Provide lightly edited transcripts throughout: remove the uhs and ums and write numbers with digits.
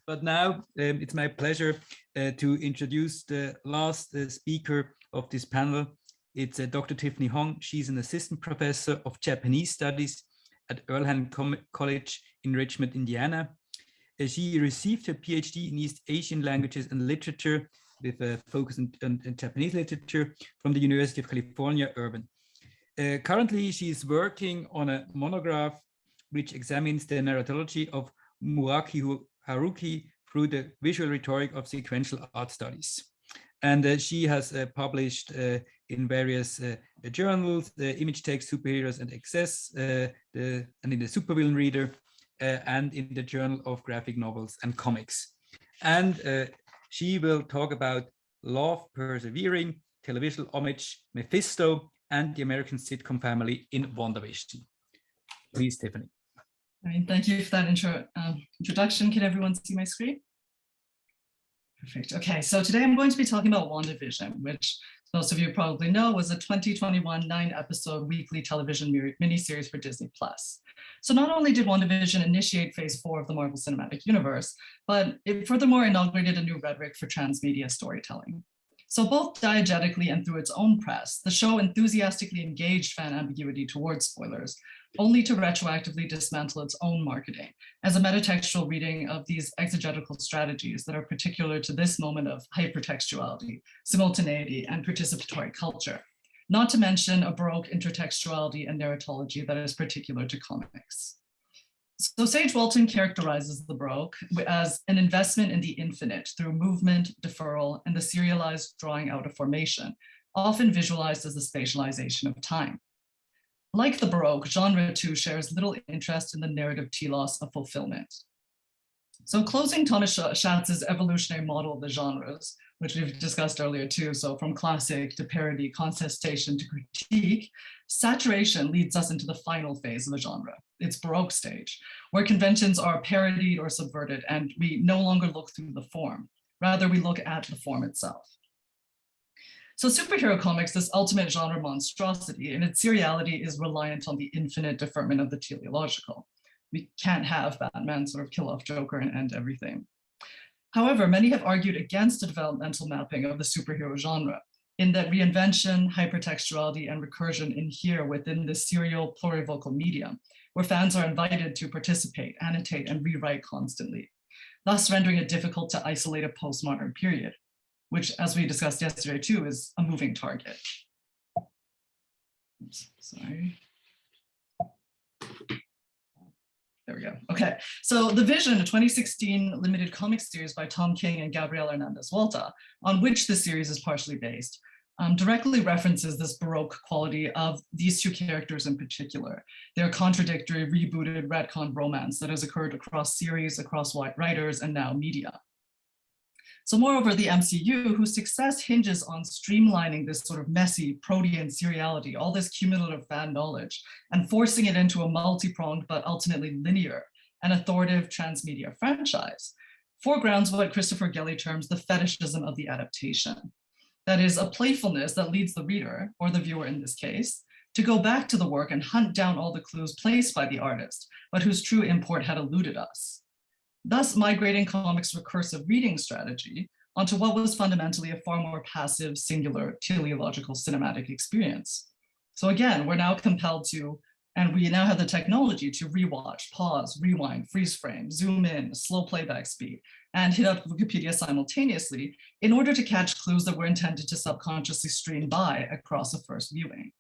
But now it's my pleasure to introduce the last speaker of this panel. It's Dr. Tiffany Hong. She's an assistant professor of Japanese studies at Earlham College in Richmond, Indiana. She received her Ph.D. in East Asian languages and literature with a focus on Japanese literature from the University of California, Irvine. Currently, she is working on a monograph which examines the narratology of Muraki Haruki through the visual rhetoric of sequential art studies. And she has published in various journals, the Image Text, Superheroes and Excess, and in the Supervillain Reader, and in the Journal of Graphic Novels and Comics. And she will talk about Love, Persevering, Televisual Homage, Mephisto, and the American sitcom family in WandaVision. Please, Tiffany. All right, thank you for that introduction. Can everyone see my screen? Perfect. Okay, so today I'm going to be talking about WandaVision, which most of you probably know was a 2021 9-episode weekly television miniseries for Disney+. So not only did WandaVision initiate phase 4 of the Marvel Cinematic Universe, but it furthermore inaugurated a new rhetoric for transmedia storytelling. So both diegetically and through its own press, the show enthusiastically engaged fan ambiguity towards spoilers, only to retroactively dismantle its own marketing as a metatextual reading of these exegetical strategies that are particular to this moment of hypertextuality, simultaneity, and participatory culture, not to mention a Baroque intertextuality and narratology that is particular to comics. So Sage Walton characterizes the Baroque as an investment in the infinite through movement, deferral, and the serialized drawing out of formation, often visualized as the spatialization of time. Like the Baroque, genre too shares little interest in the narrative telos of fulfillment. So closing Thomas Schatz's evolutionary model of the genres, which we've discussed earlier too, so from classic to parody, contestation to critique, saturation leads us into the final phase of a genre, its Baroque stage, where conventions are parodied or subverted and we no longer look through the form, rather we look at the form itself. So superhero comics, this ultimate genre monstrosity, in its seriality is reliant on the infinite deferment of the teleological. We can't have Batman sort of kill off Joker and end everything. However, many have argued against a developmental mapping of the superhero genre, in that reinvention, hypertextuality, and recursion inhere within the serial plurivocal medium, where fans are invited to participate, annotate, and rewrite constantly, thus rendering it difficult to isolate a postmodern period, which, as we discussed yesterday too, is a moving target. Oops, sorry. There we go. Okay, so The Vision, a 2016 limited comic series by Tom King and Gabriel Hernandez Walta, on which the series is partially based, directly references this Baroque quality of these two characters in particular, their contradictory, rebooted, retconned romance that has occurred across series, across writers, and now media. So moreover, the MCU, whose success hinges on streamlining this sort of messy protean seriality, all this cumulative fan knowledge, and forcing it into a multi-pronged but ultimately linear and authoritative transmedia franchise, foregrounds what Christopher Gelly terms the fetishism of the adaptation. That is, a playfulness that leads the reader, or the viewer in this case, to go back to the work and hunt down all the clues placed by the artist, but whose true import had eluded us, thus migrating comics' recursive reading strategy onto what was fundamentally a far more passive, singular, teleological cinematic experience. So again, we're now compelled to, and we now have the technology to rewatch, pause, rewind, freeze frame, zoom in, slow playback speed, and hit up Wikipedia simultaneously in order to catch clues that were intended to subconsciously stream by across a first viewing.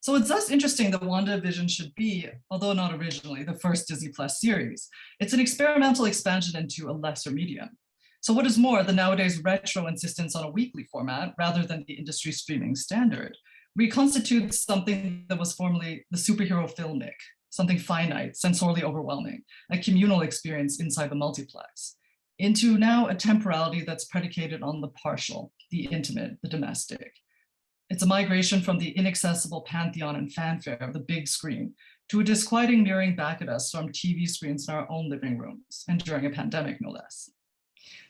So it's thus interesting that WandaVision should be, although not originally, the first Disney Plus series. It's an experimental expansion into a lesser medium. So what is more, the nowadays retro insistence on a weekly format, rather than the industry streaming standard, reconstitutes something that was formerly the superhero filmic, something finite, sensorially overwhelming, a communal experience inside the multiplex, into now a temporality that's predicated on the partial, the intimate, the domestic. It's a migration from the inaccessible pantheon and fanfare of the big screen to a disquieting mirroring back at us from TV screens in our own living rooms, and during a pandemic, no less.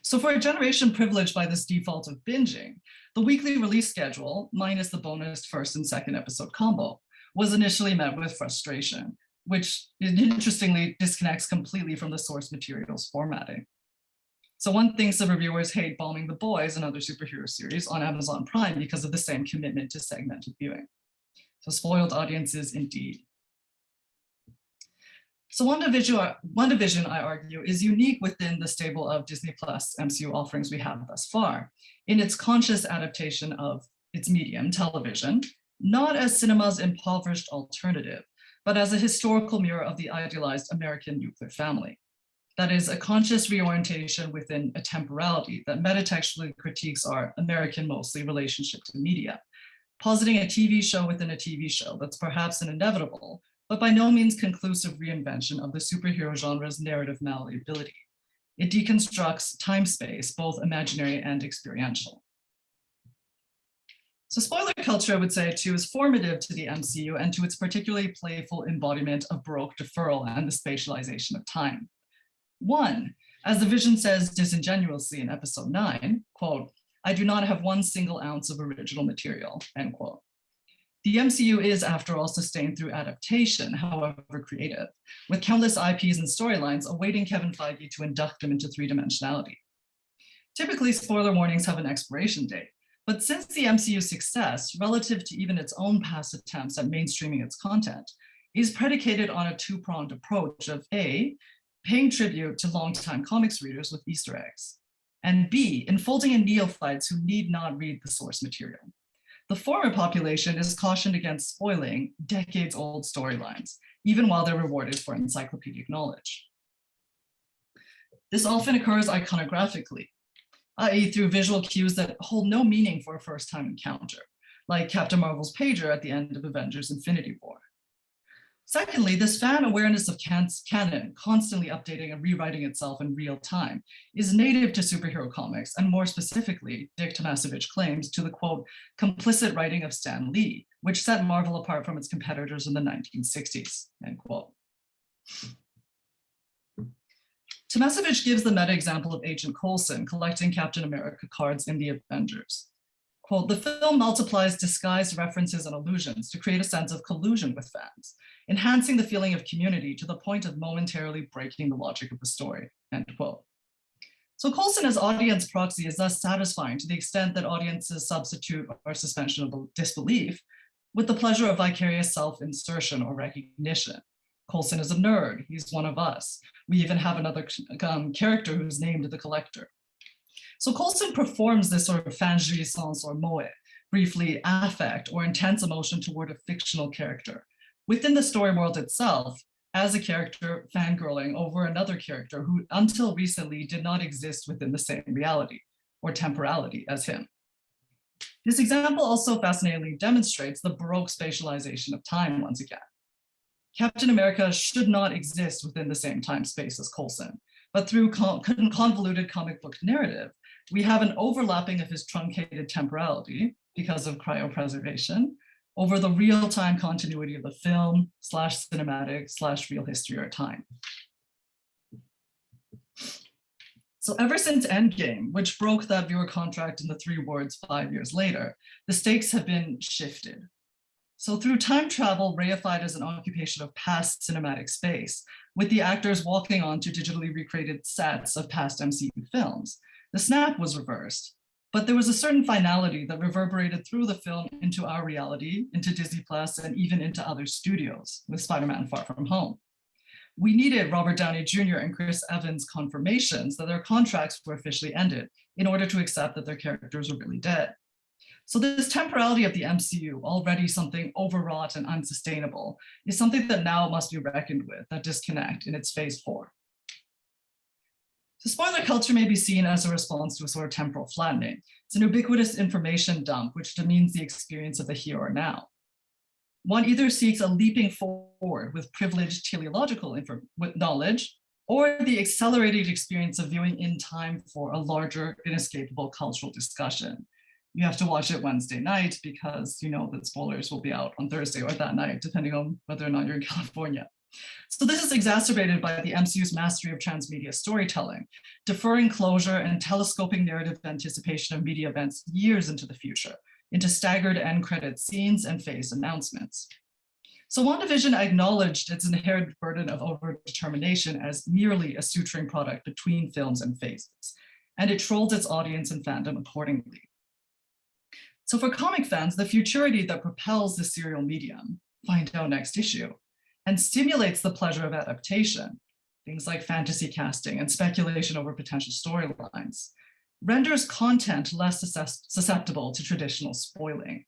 So for a generation privileged by this default of binging, the weekly release schedule, minus the bonus first and second episode combo, was initially met with frustration, which interestingly disconnects completely from the source material's formatting. So one thinks the reviewers hate Bombing the Boys and other superhero series on Amazon Prime because of the same commitment to segmented viewing. So spoiled audiences indeed. So WandaVision, I argue, is unique within the stable of Disney Plus MCU offerings we have thus far in its conscious adaptation of its medium, television, not as cinema's impoverished alternative, but as a historical mirror of the idealized American nuclear family. That is a conscious reorientation within a temporality that metatextually critiques our American mostly relationship to media, positing a TV show within a TV show that's perhaps an inevitable, but by no means conclusive reinvention of the superhero genre's narrative malleability. It deconstructs time-space, both imaginary and experiential. So spoiler culture, I would say, too, is formative to the MCU and to its particularly playful embodiment of Baroque deferral and the spatialization of time. One, as the Vision says disingenuously in episode 9, quote, "I do not have one single ounce of original material," end quote. The MCU is, after all, sustained through adaptation, however creative, with countless IPs and storylines awaiting Kevin Feige to induct them into three-dimensionality. Typically, spoiler warnings have an expiration date, but since the MCU's success, relative to even its own past attempts at mainstreaming its content, is predicated on a two-pronged approach of A, paying tribute to longtime comics readers with Easter eggs, and B, enfolding in neophytes who need not read the source material. The former population is cautioned against spoiling decades-old storylines, even while they're rewarded for encyclopedic knowledge. This often occurs iconographically, i.e. through visual cues that hold no meaning for a first-time encounter, like Captain Marvel's pager at the end of Avengers: Infinity War. Secondly, this fan awareness of canon, constantly updating and rewriting itself in real time, is native to superhero comics, and more specifically, Dick Tomasevich claims, to the, quote, complicit writing of Stan Lee, which set Marvel apart from its competitors in the 1960s, end quote. Tomasevich gives the meta example of Agent Coulson collecting Captain America cards in the Avengers. Quote, "The film multiplies disguised references and allusions to create a sense of collusion with fans, enhancing the feeling of community to the point of momentarily breaking the logic of the story," end quote. So Coulson as audience proxy is thus satisfying to the extent that audiences substitute or suspension of disbelief with the pleasure of vicarious self-insertion or recognition. Coulson is a nerd, he's one of us. We even have another character who's named the Collector. So Coulson performs this sort of fan jouissance or moe, briefly affect or intense emotion toward a fictional character within the story world itself, as a character fangirling over another character who until recently did not exist within the same reality or temporality as him. This example also fascinatingly demonstrates the Baroque spatialization of time once again. Captain America should not exist within the same time space as Coulson, but through convoluted comic book narrative, we have an overlapping of his truncated temporality because of cryopreservation over the real-time continuity of the film / cinematic / real history or time. So ever since Endgame, which broke that viewer contract in the 3 words 5 years later, the stakes have been shifted. So through time travel reified as an occupation of past cinematic space, with the actors walking onto digitally recreated sets of past MCU films, the snap was reversed, but there was a certain finality that reverberated through the film into our reality, into Disney Plus, and even into other studios with Spider-Man: Far From Home. We needed Robert Downey Jr. and Chris Evans' confirmations that their contracts were officially ended in order to accept that their characters were really dead. So this temporality of the MCU, already something overwrought and unsustainable, is something that now must be reckoned with, that disconnect in its phase 4. So spoiler culture may be seen as a response to a sort of temporal flattening. It's an ubiquitous information dump which demeans the experience of the here or now. One either seeks a leaping forward with privileged teleological knowledge, or the accelerated experience of viewing in time for a larger, inescapable cultural discussion. You have to watch it Wednesday night because you know that spoilers will be out on Thursday or that night, depending on whether or not you're in California. So this is exacerbated by the MCU's mastery of transmedia storytelling, deferring closure and telescoping narrative anticipation of media events years into the future, into staggered end credit scenes and phased announcements. So WandaVision acknowledged its inherent burden of overdetermination as merely a suturing product between films and phases, and it trolled its audience and fandom accordingly. So for comic fans, the futurity that propels the serial medium, find out next issue, and stimulates the pleasure of adaptation, things like fantasy casting and speculation over potential storylines, renders content less susceptible to traditional spoiling.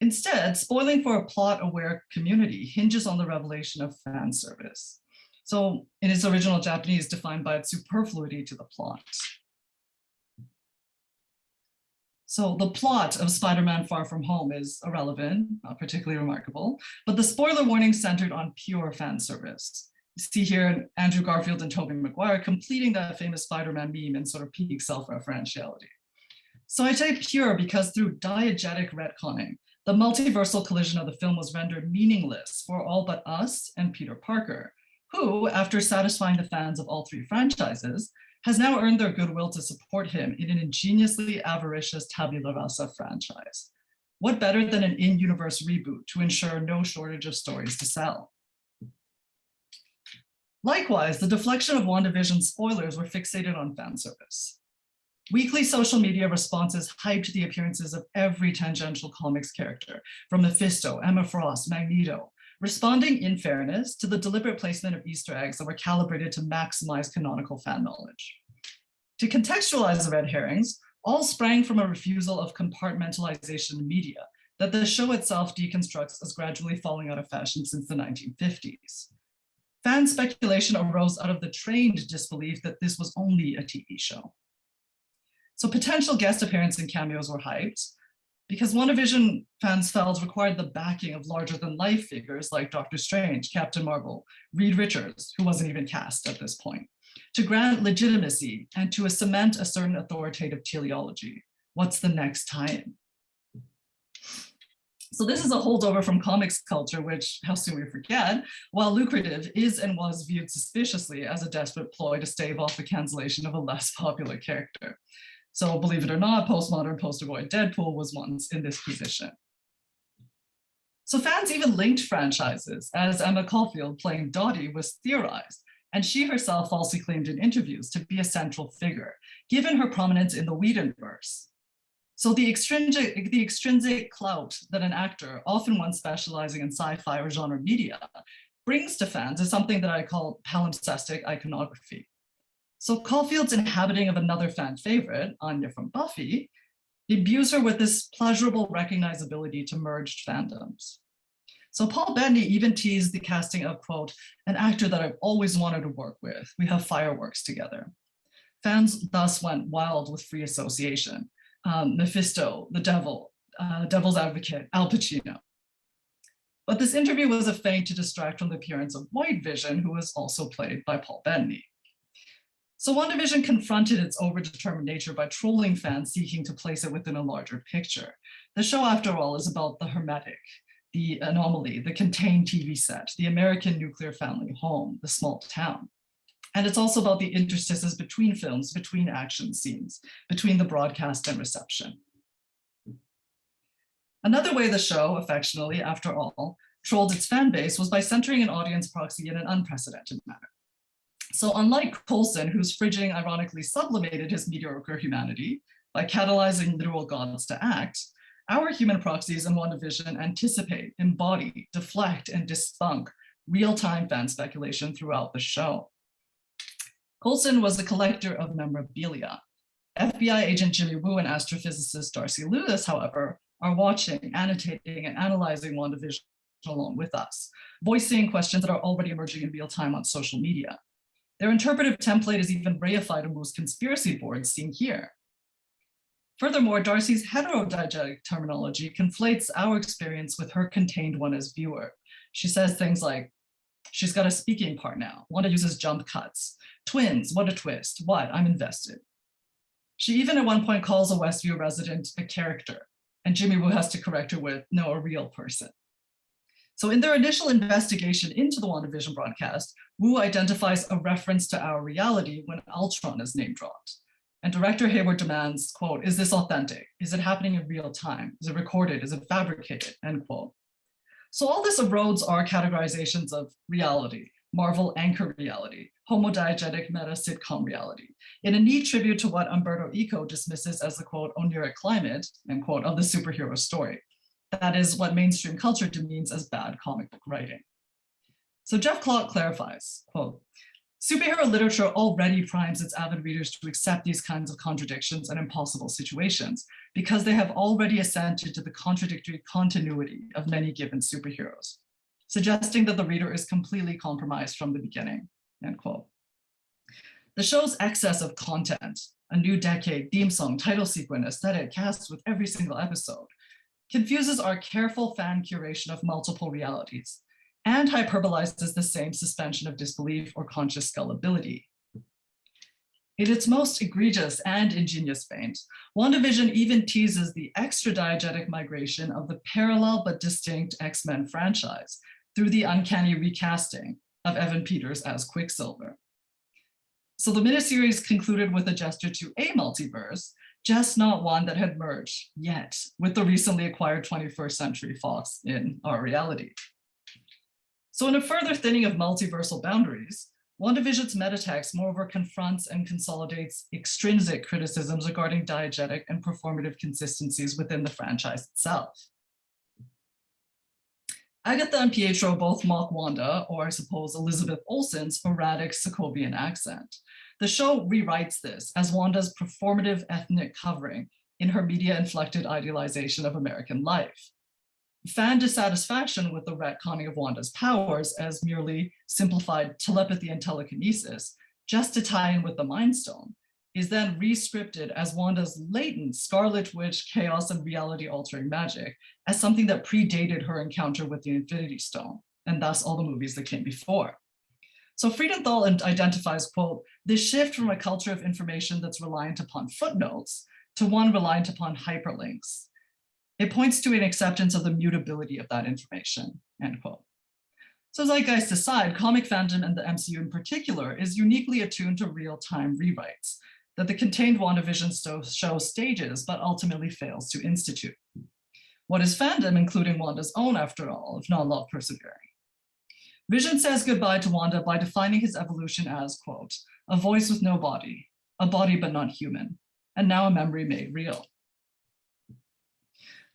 Instead, spoiling for a plot-aware community hinges on the revelation of fan service. So in its original Japanese, defined by its superfluity to the plot. So the plot of Spider-Man Far From Home is irrelevant, not particularly remarkable, but the spoiler warning centered on pure fan service. You see here Andrew Garfield and Tobey Maguire completing that famous Spider-Man meme in sort of peak self-referentiality. So I say pure because through diegetic retconning, the multiversal collision of the film was rendered meaningless for all but us and Peter Parker, who, after satisfying the fans of all three franchises, has now earned their goodwill to support him in an ingeniously avaricious tabula rasa franchise. What better than an in-universe reboot to ensure no shortage of stories to sell? Likewise, the deflection of WandaVision spoilers were fixated on fan service. Weekly social media responses hyped the appearances of every tangential comics character, from Mephisto, Emma Frost, Magneto, responding in fairness to the deliberate placement of Easter eggs that were calibrated to maximize canonical fan knowledge. To contextualize the red herrings, all sprang from a refusal of compartmentalization in media that the show itself deconstructs as gradually falling out of fashion since the 1950s. Fan speculation arose out of the trained disbelief that this was only a TV show. So potential guest appearances and cameos were hyped, because WandaVision fans felt required the backing of larger-than-life figures like Doctor Strange, Captain Marvel, Reed Richards, who wasn't even cast at this point, to grant legitimacy and to cement a certain authoritative teleology. What's the next tie-in? So this is a holdover from comics culture, which, how soon we forget, while lucrative, is and was viewed suspiciously as a desperate ploy to stave off the cancellation of a less popular character. So believe it or not, postmodern poster-boy Deadpool was once in this position. So fans even linked franchises, as Emma Caulfield playing Dottie was theorized, and she herself falsely claimed in interviews to be a central figure, given her prominence in the Whedonverse. So the extrinsic clout that an actor, often one specializing in sci-fi or genre media, brings to fans is something that I call palimpsestic iconography. So Caulfield's inhabiting of another fan favorite, Anya from Buffy, imbues her with this pleasurable recognizability to merged fandoms. So Paul Bettany even teased the casting of, quote, an actor that I've always wanted to work with. We have fireworks together. Fans thus went wild with free association. Mephisto, the devil, devil's advocate, Al Pacino. But this interview was a feint to distract from the appearance of White Vision, who was also played by Paul Bettany. So WandaVision confronted its overdetermined nature by trolling fans seeking to place it within a larger picture. The show, after all, is about the hermetic, the anomaly, the contained TV set, the American nuclear family home, the small town. And it's also about the interstices between films, between action scenes, between the broadcast and reception. Another way the show, affectionately, after all, trolled its fan base was by centering an audience proxy in an unprecedented manner. So unlike Coulson, whose fridging ironically sublimated his mediocre humanity by catalyzing literal gods to act, our human proxies in WandaVision anticipate, embody, deflect, and debunk real-time fan speculation throughout the show. Coulson was a collector of memorabilia. FBI agent Jimmy Woo and astrophysicist Darcy Lewis, however, are watching, annotating, and analyzing WandaVision along with us, voicing questions that are already emerging in real time on social media. Their interpretive template is even reified in most conspiracy boards seen here. Furthermore, Darcy's heterodiegetic terminology conflates our experience with her contained one as viewer. She says things like, she's got a speaking part now. Wanda uses jump cuts. Twins, what a twist. What? I'm invested. She even at one point calls a Westview resident a character, and Jimmy Woo has to correct her with, no, a real person. So in their initial investigation into the WandaVision broadcast, Woo identifies a reference to our reality when Ultron is name dropped. And director Hayward demands, quote, is this authentic? Is it happening in real time? Is it recorded? Is it fabricated? End quote. So all this erodes our categorizations of reality, Marvel anchor reality, homodiegetic meta sitcom reality, in a neat tribute to what Umberto Eco dismisses as the quote oniric climate, end quote, of the superhero story. That is what mainstream culture demeans as bad comic book writing. So Jeff Clark clarifies, quote, superhero literature already primes its avid readers to accept these kinds of contradictions and impossible situations because they have already assented to the contradictory continuity of many given superheroes, suggesting that the reader is completely compromised from the beginning, end quote. The show's excess of content, a new decade, theme song, title sequence, aesthetic, cast with every single episode, confuses our careful fan curation of multiple realities and hyperbolizes the same suspension of disbelief or conscious gullibility. In its most egregious and ingenious vein, WandaVision even teases the extra diegetic migration of the parallel but distinct X-Men franchise through the uncanny recasting of Evan Peters as Quicksilver. So the miniseries concluded with a gesture to a multiverse, just not one that had merged yet with the recently acquired 21st Century Fox in our reality. So in a further thinning of multiversal boundaries, WandaVision's metatext moreover confronts and consolidates extrinsic criticisms regarding diegetic and performative consistencies within the franchise itself. Agatha and Pietro both mock Wanda, or I suppose Elizabeth Olsen's erratic Sokovian accent. The show rewrites this as Wanda's performative ethnic covering in her media-inflected idealization of American life. Fan dissatisfaction with the retconning of Wanda's powers as merely simplified telepathy and telekinesis, just to tie in with the Mind Stone, is then re-scripted as Wanda's latent Scarlet Witch chaos and reality-altering magic as something that predated her encounter with the Infinity Stone, and thus all the movies that came before. So Friedenthal identifies, quote, this shift from a culture of information that's reliant upon footnotes to one reliant upon hyperlinks. It points to an acceptance of the mutability of that information, end quote. So zeitgeist aside, comic fandom and the MCU in particular is uniquely attuned to real-time rewrites that the contained WandaVision show stages, but ultimately fails to institute. What is fandom, including Wanda's own, after all, if not love persevering? Vision says goodbye to Wanda by defining his evolution as, quote, a voice with no body, a body but not human, and now a memory made real.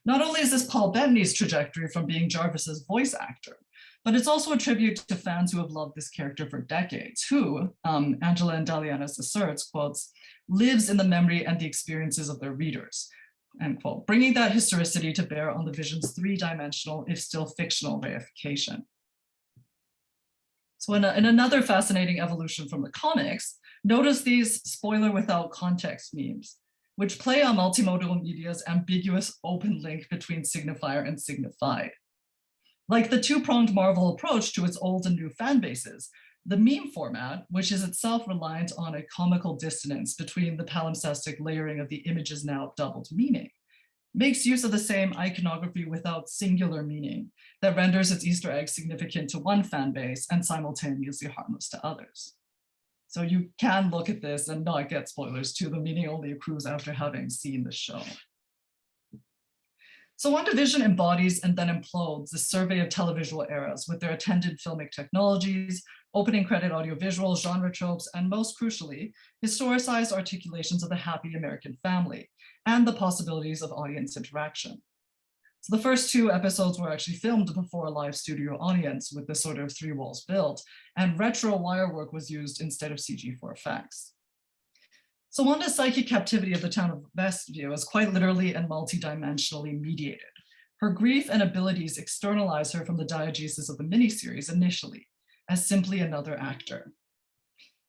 Not only is this Paul Bettany's trajectory from being Jarvis's voice actor, but it's also a tribute to fans who have loved this character for decades, who, Angela and Dalianis asserts, quotes, lives in the memory and the experiences of their readers, end quote, bringing that historicity to bear on the Vision's three-dimensional, if still fictional, reification. So in another fascinating evolution from the comics, notice these spoiler without context memes, which play on multimodal media's ambiguous open link between signifier and signified. Like the two-pronged Marvel approach to its old and new fan bases, the meme format, which is itself reliant on a comical dissonance between the palimpsestic layering of the image's now doubled meaning, makes use of the same iconography without singular meaning that renders its Easter egg significant to one fan base and simultaneously harmless to others. So you can look at this and not get spoilers too. The meaning only accrues after having seen the show. So WandaVision embodies and then implodes the survey of televisual eras with their attendant filmic technologies, opening credit audiovisual, genre tropes, and most crucially, historicized articulations of the happy American family and the possibilities of audience interaction. So the first two episodes were actually filmed before a live studio audience with this sort of three walls built, and retro wire work was used instead of CG for effects. So Wanda's psychic captivity of the town of Westview is quite literally and multidimensionally mediated. Her grief and abilities externalize her from the diegesis of the miniseries initially as simply another actor.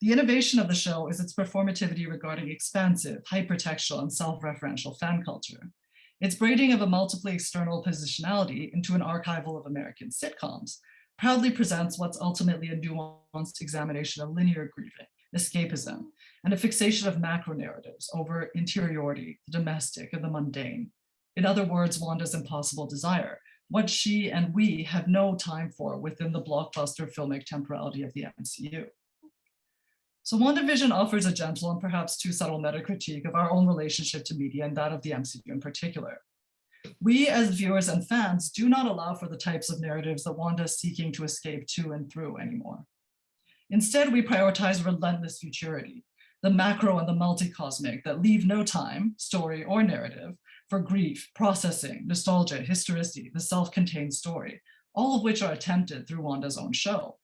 The innovation of the show is its performativity regarding expansive, hypertextual, and self-referential fan culture. Its braiding of a multiply external positionality into an archival of American sitcoms proudly presents what's ultimately a nuanced examination of linear grieving, escapism, and a fixation of macro narratives over interiority, the domestic, and the mundane. In other words, Wanda's impossible desire, what she and we have no time for within the blockbuster filmic temporality of the MCU. So WandaVision offers a gentle and perhaps too subtle meta critique of our own relationship to media and that of the MCU in particular. We as viewers and fans do not allow for the types of narratives that Wanda is seeking to escape to and through anymore. Instead, we prioritize relentless futurity, the macro and the multi-cosmic that leave no time, story or narrative, for grief, processing, nostalgia, historicity, the self-contained story, all of which are attempted through Wanda's own show.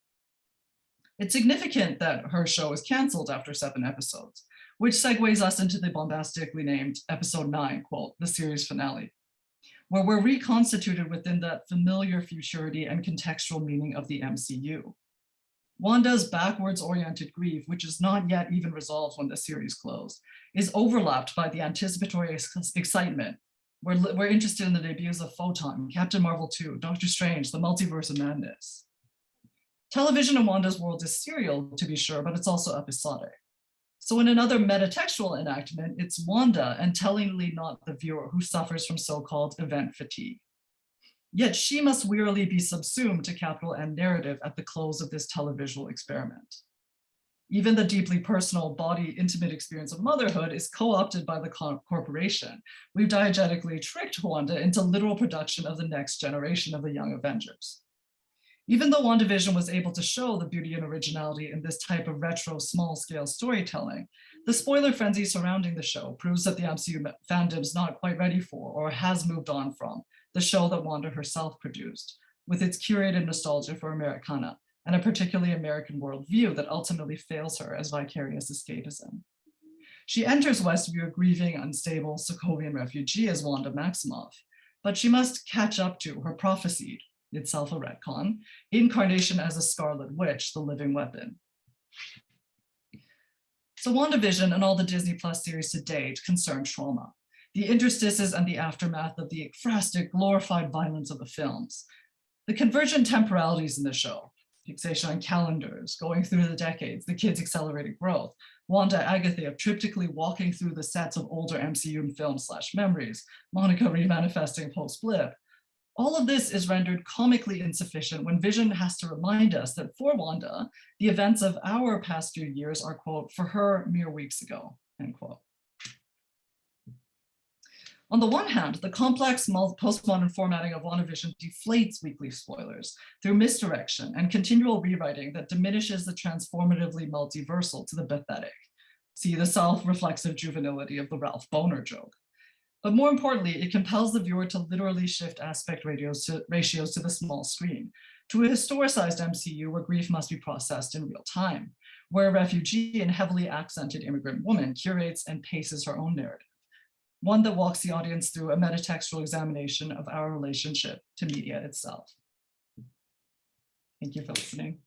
It's significant that her show is canceled after 7 episodes, which segues us into the bombastically named episode 9, quote, the series finale, where we're reconstituted within that familiar futurity and contextual meaning of the MCU. Wanda's backwards-oriented grief, which is not yet even resolved when the series closed, is overlapped by the anticipatory excitement. We're interested in the debuts of Photon, Captain Marvel 2, Doctor Strange, the Multiverse of Madness. Television in Wanda's world is serial, to be sure, but it's also episodic. So in another metatextual enactment, it's Wanda, and tellingly not the viewer, who suffers from so-called event fatigue. Yet she must wearily be subsumed to capital M narrative at the close of this televisual experiment. Even the deeply personal, body, intimate experience of motherhood is co-opted by the corporation. We've diegetically tricked Wanda into literal production of the next generation of the Young Avengers. Even though WandaVision was able to show the beauty and originality in this type of retro small-scale storytelling, the spoiler frenzy surrounding the show proves that the MCU fandom's not quite ready for, or has moved on from, the show that Wanda herself produced, with its curated nostalgia for Americana and a particularly American worldview that ultimately fails her as vicarious escapism. She enters Westview a grieving, unstable Sokovian refugee as Wanda Maximoff, but she must catch up to her prophesied, itself a retcon, incarnation as a Scarlet Witch, the living weapon. So WandaVision and all the Disney Plus series to date concern trauma, the interstices and the aftermath of the ekphrastic, glorified violence of the films, the convergent temporalities in the show, fixation on calendars, going through the decades, the kids' accelerated growth, Wanda Agathia triptychally walking through the sets of older MCU films / memories, Monica remanifesting post-blip. All of this is rendered comically insufficient when Vision has to remind us that for Wanda, the events of our past few years are, quote, for her mere weeks ago, end quote. On the one hand, the complex postmodern formatting of WandaVision deflates weekly spoilers through misdirection and continual rewriting that diminishes the transformatively multiversal to the pathetic. See the self-reflexive juvenility of the Ralph Boner joke. But more importantly, it compels the viewer to literally shift aspect ratios to the small screen, to a historicized MCU where grief must be processed in real time, where a refugee and heavily accented immigrant woman curates and paces her own narrative, one that walks the audience through a metatextual examination of our relationship to media itself. Thank you for listening.